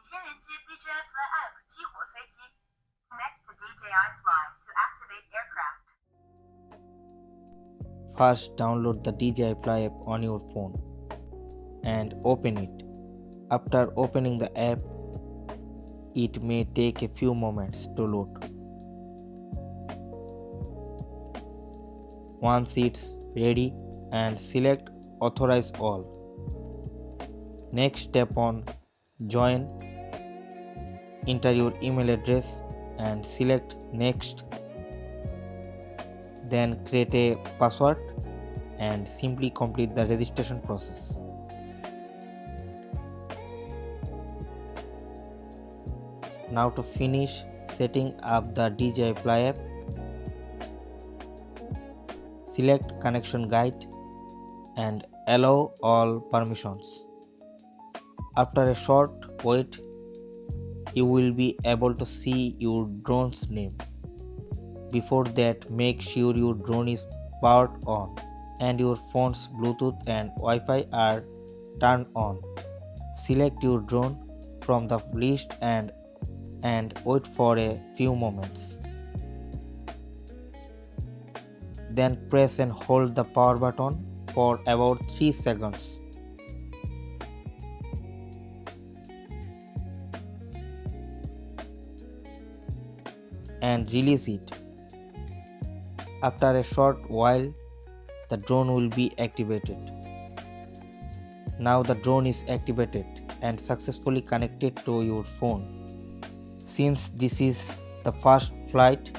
先连接 DJI Fly App 激活飞机。Connect to DJI Fly to activate aircraft. First, download the DJI Fly app on your phone and open it. After opening the app, it may take a few moments to load. Once it's ready, and select Authorize All. Next, tap on Join, enter your email address and select Next. Then create a password and simply complete the registration process. Now to finish setting up the DJI Fly app, select Connection Guide and allow all permissions. After a short wait, you will be able to see your drone's name. Before that, make sure your drone is powered on and your phone's Bluetooth and Wi-Fi are turned on. Select your drone from the list and wait for a few moments. Then press and hold the power button for about 3 seconds. And release it. After a short while, the drone will be activated. Now the drone is activated and successfully connected to your phone. Since this is the first flight,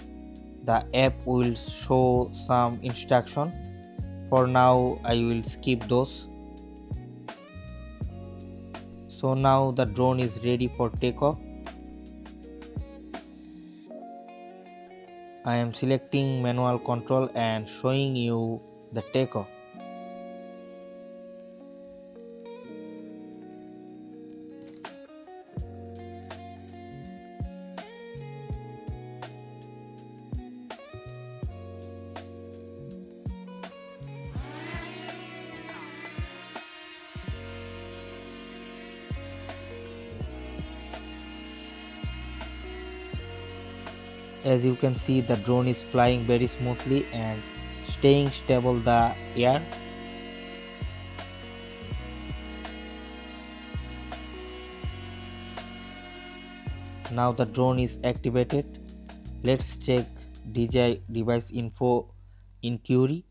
the app will show some instruction. For now, I will skip those. So now the drone is ready for takeoff. I am selecting manual control and showing you the takeoff. As you can see, the drone is flying very smoothly and staying stable the air. Now the drone is activated. Let's check DJI device info in query.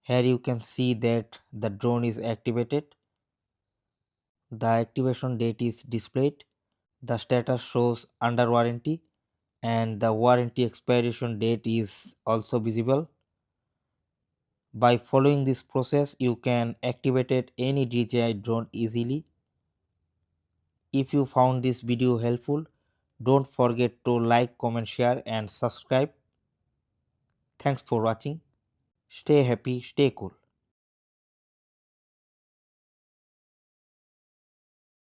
Here you can see that the drone is activated. The activation date is displayed. The status shows under warranty and the warranty expiration date is also visible. By following this process, you can activate any DJI drone easily. If you found this video helpful, don't forget to like, comment, share and subscribe. Thanks for watching. Stay happy, stay cool.